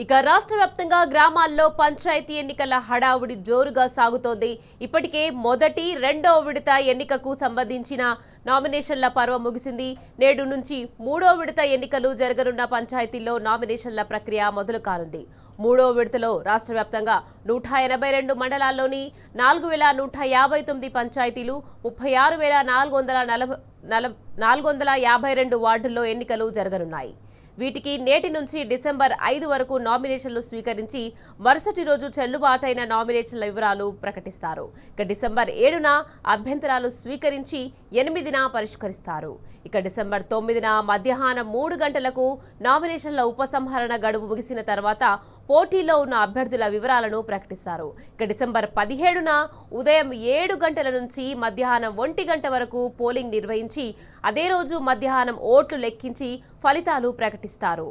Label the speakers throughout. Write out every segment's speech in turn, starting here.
Speaker 1: ఇక రాష్ట్ర వ్యాప్తంగా గ్రామాల్లో పంచాయతీ ఎన్నికల హడావుడి జోరుగా సాగుతోంది. ఇప్పటికే మొదటి, రెండో విడత ఎన్నికకు సంబంధించిన నామినేషన్ల పర్వం ముగిసింది. నేడు నుంచి మూడో విడత ఎన్నికలు జరగనున్న పంచాయతీల్లో నామినేషన్ల ప్రక్రియ మొదలు కానుంది. మూడో విడతలో రాష్ట్ర వ్యాప్తంగా 182 మండలాల్లోని 4159 పంచాయతీలు, 36,452 వార్డుల్లో ఎన్నికలు జరగనున్నాయి. వీటికి నేటి నుంచి డిసెంబర్ 5 వరకు నామినేషన్లు స్వీకరించి మరుసటి రోజు చెల్లుబాటైన నామినేషన్ల వివరాలు ప్రకటిస్తారు. ఇక డిసెంబర్ 7న అభ్యంతరాలు స్వీకరించి 8న పరిష్కరిస్తారు. ఇక డిసెంబర్ 9న మధ్యాహ్నం 3 గంటలకు నామినేషన్ల ఉపసంహరణ గడువు ముగిసిన తర్వాత పోటీలో ఉన్న అభ్యర్థుల వివరాలను ప్రకటిస్తారు. ఇక డిసెంబర్ 17న ఉదయం 7 గంటల నుంచి మధ్యాహ్నం 1 గంట వరకు పోలింగ్ నిర్వహించి అదే రోజు మధ్యాహ్నం ఓట్లు లెక్కించి ఫలితాలు ప్రకటిస్తారు.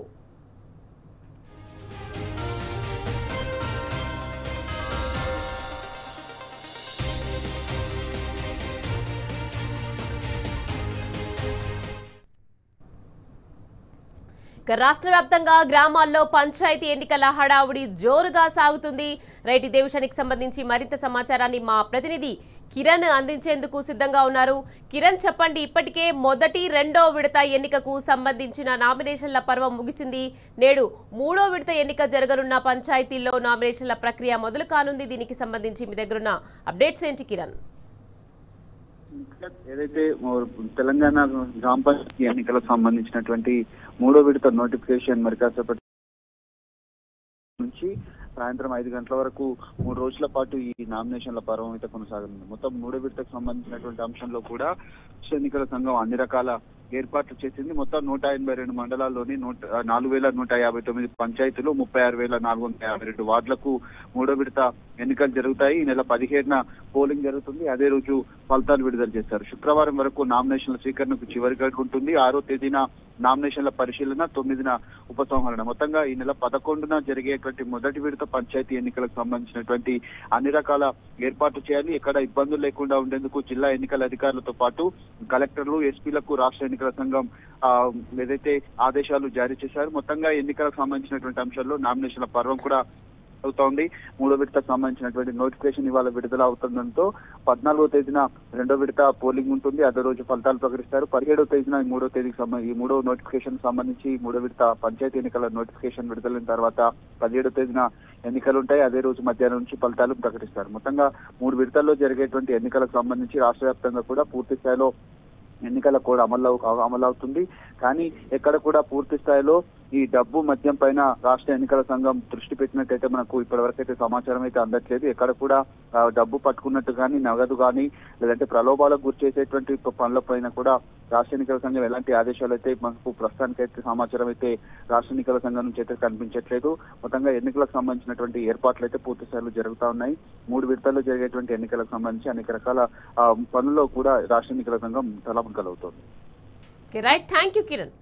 Speaker 1: రాష్ట్ర వ్యాప్తంగా గ్రామాల్లో పంచాయతీ ఎన్నికల హడావుడి జోరుగా సాగుతుంది. రైట్, ఇదే విషయానికి సంబంధించి మరింత సమాచారాన్ని మా ప్రతినిధి కిరణ్ అందించేందుకు సిద్ధంగా ఉన్నారు. కిరణ్, చెప్పండి, ఇప్పటికే మొదటి, రెండో విడత ఎన్నికకు సంబంధించిన నామినేషన్ల పర్వం ముగిసింది. నేడు మూడో విడత ఎన్నిక జరగనున్న పంచాయతీల్లో నామినేషన్ల ప్రక్రియ మొదలు కానుంది. దీనికి సంబంధించి మీ దగ్గరున్న అప్డేట్స్ ఏంటి కిరణ్?
Speaker 2: ఏదైతే తెలంగాణ గ్రామ పంచాయతీ ఎన్నికలకు సంబంధించినటువంటి మూడో విడత నోటిఫికేషన్ మరి కాసేపటి నుంచి సాయంత్రం 5 గంటల వరకు 3 రోజుల పాటు ఈ నామినేషన్ల పర్వం అయితే కొనసాగనుంది. మొత్తం మూడో విడతకు సంబంధించినటువంటి అంశంలో కూడా ఎన్నికల సంఘం అన్ని రకాల ఏర్పాట్లు చేసింది. మొత్తం 182 మండలాల్లోని 4159 పంచాయతీలు, 36,452 వార్డులకు మూడో విడత ఎన్నికలు జరుగుతాయి. ఈ నెల 17న పోలింగ్ జరుగుతుంది. అదే రోజు ఫలితాలు విడుదల చేస్తారు. శుక్రవారం వరకు నామినేషన్ల స్వీకరణకు చివరి గడువు ఉంటుంది. 6వ తేదీన నామినేషన్ల పరిశీలన, 9న ఉపసంహరణ. మొత్తంగా ఈ నెల 11న జరిగేటువంటి మొదటి విడత పంచాయతీ ఎన్నికలకు సంబంధించినటువంటి అన్ని రకాల ఏర్పాట్లు చేయాలి. ఎక్కడ ఇబ్బందులు లేకుండా ఉండేందుకు జిల్లా ఎన్నికల అధికారులతో పాటు కలెక్టర్లు, ఎస్పీలకు రాష్ట్ర ఎన్నికల సంఘం ఏదైతే ఆదేశాలు జారీ చేశారు. మొత్తంగా ఎన్నికలకు సంబంధించినటువంటి అంశాల్లో నామినేషన్ల పర్వం కూడా అవుతోంది. మూడో విడతకు సంబంధించినటువంటి నోటిఫికేషన్ ఇవాళ విడుదల అవుతుండటంతో 14వ తేదీన రెండో విడత పోలింగ్ ఉంటుంది. అదే రోజు ఫలితాలు ప్రకటిస్తారు. 17వ తేదీన ఈ మూడో నోటిఫికేషన్ సంబంధించి మూడో విడత పంచాయతీ ఎన్నికల నోటిఫికేషన్ విడుదలైన తర్వాత 17వ తేదీన ఎన్నికలు ఉంటాయి. అదే రోజు మధ్యాహ్నం నుంచి ఫలితాలు ప్రకటిస్తారు. మొత్తంగా 3 విడతల్లో జరిగేటువంటి ఎన్నికలకు సంబంధించి రాష్ట్ర వ్యాప్తంగా కూడా పూర్తి స్థాయిలో ఎన్నికల కూడా అమలవుతుంది. కానీ ఎక్కడ కూడా పూర్తి స్థాయిలో ఈ డబ్బు మద్యం పైన రాష్ట్ర ఎన్నికల సంఘం దృష్టి పెట్టినట్టయితే మనకు ఇప్పటివరకైతే సమాచారం అయితే అందట్లేదు. ఎక్కడ కూడా డబ్బు పట్టుకున్నట్టు కానీ, నగదు కానీ, లేదంటే ప్రలోభాలకు గురి చేసేటువంటి పనుల పైన కూడా రాష్ట్ర ఎన్నికల సంఘం ఎలాంటి ఆదేశాలు అయితే మనకు ప్రస్తుతానికైతే సమాచారం అయితే రాష్ట్ర ఎన్నికల సంఘం నుంచి అయితే కనిపించట్లేదు. మొత్తంగా ఎన్నికలకు సంబంధించినటువంటి ఏర్పాట్లు అయితే పూర్తి స్థాయిలో జరుగుతా ఉన్నాయి. 3 విడతల్లో జరిగేటువంటి ఎన్నికలకు సంబంధించి అనేక రకాల పనుల్లో కూడా రాష్ట్ర ఎన్నికల సంఘం తలమునకలవుతోంది.
Speaker 1: Right, thank you Kiran.